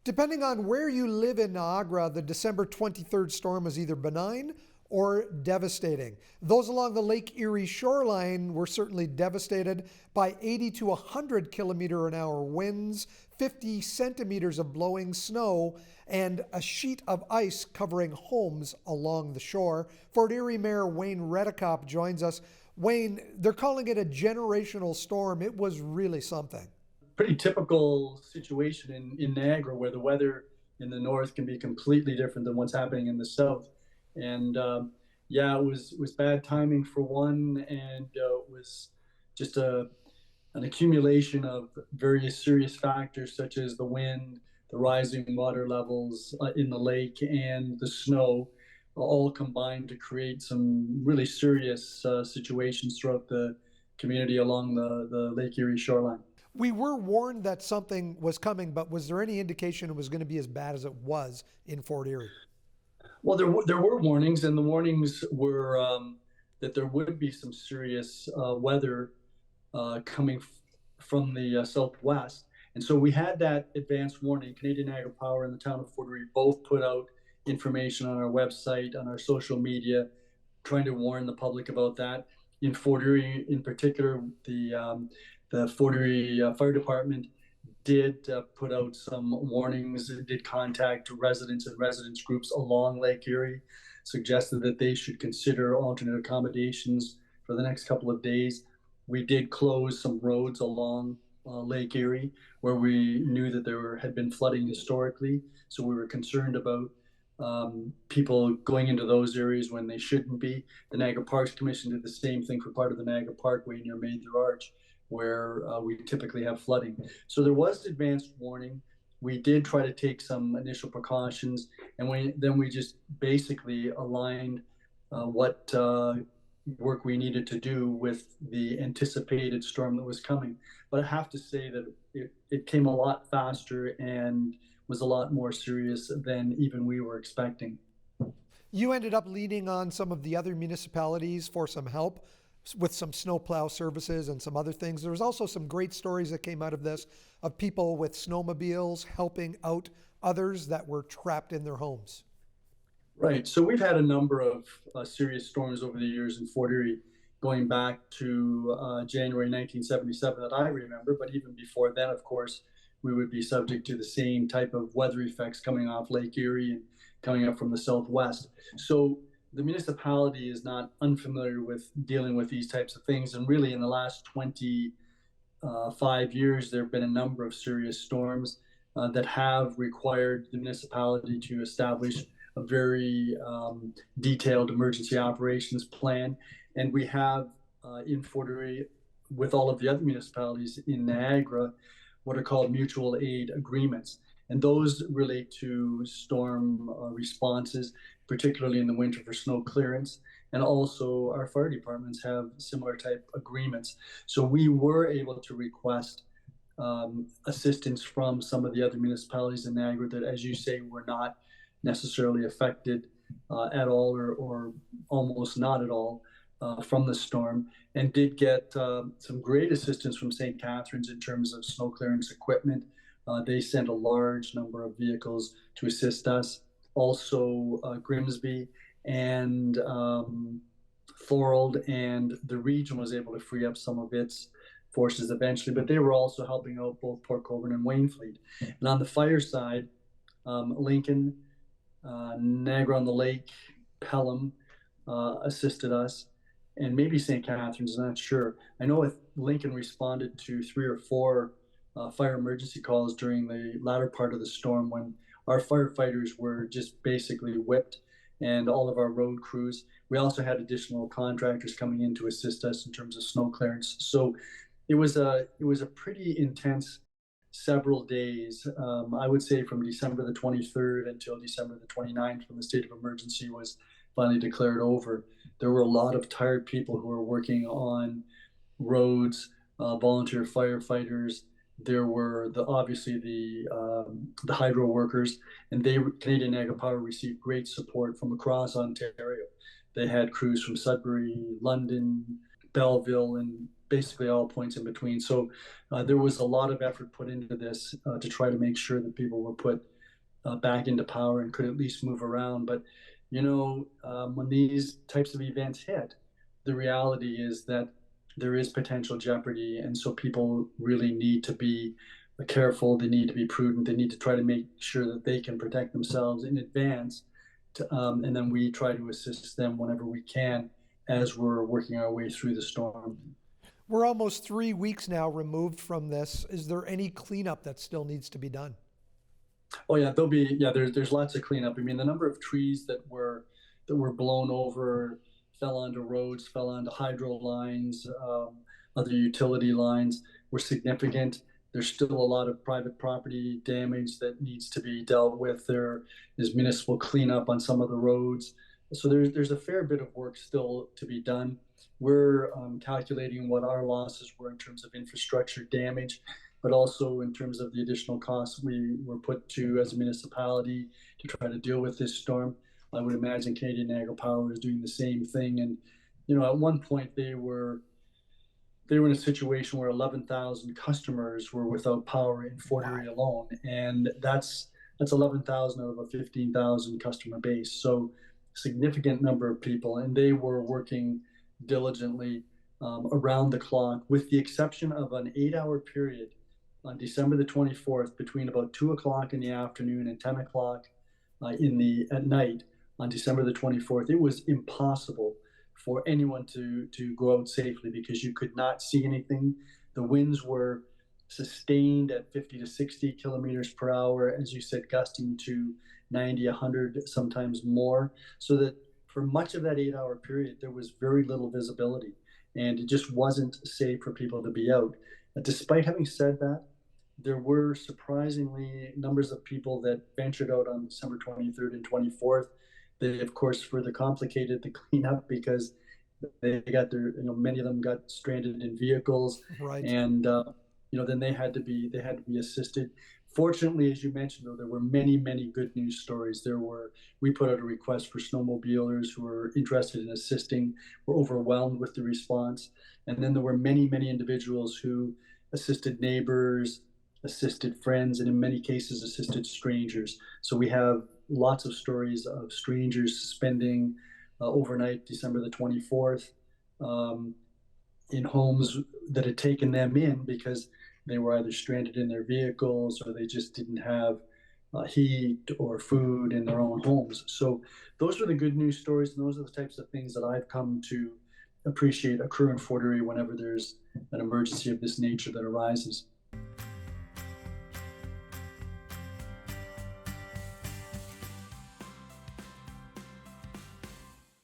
Depending on where you live in Niagara, the December 23rd storm was either benign or devastating. Those along the Lake Erie shoreline were certainly devastated by 80 to 100 kilometer an hour winds, 50 centimeters of blowing snow, and a sheet of ice covering homes along the shore. Fort Erie Mayor Wayne Redekop joins us. Wayne, they're calling it a generational storm. It was really something. Pretty typical situation in Niagara where the weather in the north can be completely different than what's happening in the south. And yeah, it was bad timing for one, and it was just an accumulation of various serious factors such as the wind, the rising water levels in the lake, and the snow, all combined to create some really serious situations throughout the community along the Lake Erie shoreline. We were warned that something was coming, but was there any indication it was going to be as bad as it was in Fort Erie? Well, there were warnings, and the warnings were that there would be some serious weather coming from the southwest. And so we had that advance warning. Canadian Niagara Power and the Town of Fort Erie both put out information on our website, on our social media, trying to warn the public about that. In Fort Erie, in particular, the Fort Erie Fire Department did put out some warnings. It did contact residents and residents groups along Lake Erie, suggested that they should consider alternate accommodations for the next couple of days. We did close some roads along Lake Erie where we knew that had been flooding historically. So we were concerned about people going into those areas when they shouldn't be. The Niagara Parks Commission did the same thing for part of the Niagara Parkway near Mather Arch, where we typically have flooding. So there was advanced warning. We did try to take some initial precautions, and we just basically aligned what work we needed to do with the anticipated storm that was coming. But I have to say that it came a lot faster and was a lot more serious than even we were expecting. You ended up leaning on some of the other municipalities for some help with some snowplow services and some other things. There was also some great stories that came out of this of people with snowmobiles helping out others that were trapped in their homes. Right. So we've had a number of serious storms over the years in Fort Erie, going back to January 1977 that I remember. But even before then, of course, we would be subject to the same type of weather effects coming off Lake Erie and coming up from the southwest. So the municipality is not unfamiliar with dealing with these types of things. And really, in the last 25 years, there have been a number of serious storms that have required the municipality to establish a very detailed emergency operations plan. And we have in Fort Erie, with all of the other municipalities in Niagara, what are called mutual aid agreements. And those relate to storm responses, particularly in the winter for snow clearance. And also our fire departments have similar type agreements. So we were able to request assistance from some of the other municipalities in Niagara that, as you say, were not necessarily affected at all, or almost not at all from the storm, and did get some great assistance from St. Catharines in terms of snow clearance equipment. They sent a large number of vehicles to assist us. Also, Grimsby and Thorold and the region was able to free up some of its forces eventually, but they were also helping out both Port Colborne and Waynflete. And on the fire side, Lincoln, Niagara on the Lake, Pelham assisted us, and maybe St. Catharines, I'm not sure. I know if Lincoln responded to 3 or 4 fire emergency calls during the latter part of the storm when our firefighters were just basically whipped, and all of our road crews. We also had additional contractors coming in to assist us in terms of snow clearance. So it was a pretty intense several days. I would say from December the 23rd until December the 29th, when the state of emergency was finally declared over. There were a lot of tired people who were working on roads, volunteer firefighters. There were obviously the hydro workers, and Canadian Niagara Power received great support from across Ontario. They had crews from Sudbury, London, Belleville, and basically all points in between. So there was a lot of effort put into this to try to make sure that people were put back into power and could at least move around. But when these types of events hit, the reality is that there is potential jeopardy, and so people really need to be careful. They need to be prudent. They need to try to make sure that they can protect themselves in advance, and then we try to assist them whenever we can as we're working our way through the storm. We're almost 3 weeks now removed from this. Is there any cleanup that still needs to be done? Oh yeah, there's lots of cleanup. I mean, the number of trees that were blown over, fell onto roads, fell onto hydro lines, other utility lines were significant. There's still a lot of private property damage that needs to be dealt with. There is municipal cleanup on some of the roads. So there's a fair bit of work still to be done. We're calculating what our losses were in terms of infrastructure damage, but also in terms of the additional costs we were put to as a municipality to try to deal with this storm. I would imagine Canadian Niagara Power is doing the same thing. And at one point they were in a situation where 11,000 customers were without power in Fort Erie Wow. alone, and that's 11,000 out of a 15,000 customer base. So significant number of people, and they were working diligently around the clock, with the exception of an 8-hour period on December the 24th between about 2 o'clock in the afternoon and 10 o'clock at night on December the 24th. It was impossible for anyone to go out safely because you could not see anything. The winds were sustained at 50 to 60 kilometers per hour, as you said, gusting to 90, 100, sometimes more. So that for much of that 8-hour period, there was very little visibility, and it just wasn't safe for people to be out. Despite having said that, there were surprisingly numbers of people that ventured out on December 23rd and 24th. They, of course, further complicated the cleanup because many of them got stranded in vehicles, Right. and then they had to be assisted. Fortunately, as you mentioned, though, there were many, many good news stories. We put out a request for snowmobilers who were interested in assisting. Were overwhelmed with the response, and then there were many, many individuals who assisted neighbors, assisted friends, and in many cases assisted strangers. So we have lots of stories of strangers spending overnight December the 24th um, in homes that had taken them in because they were either stranded in their vehicles or they just didn't have heat or food in their own homes. So those are the good news stories, and those are the types of things that I've come to appreciate occur in Fort Erie whenever there's an emergency of this nature that arises.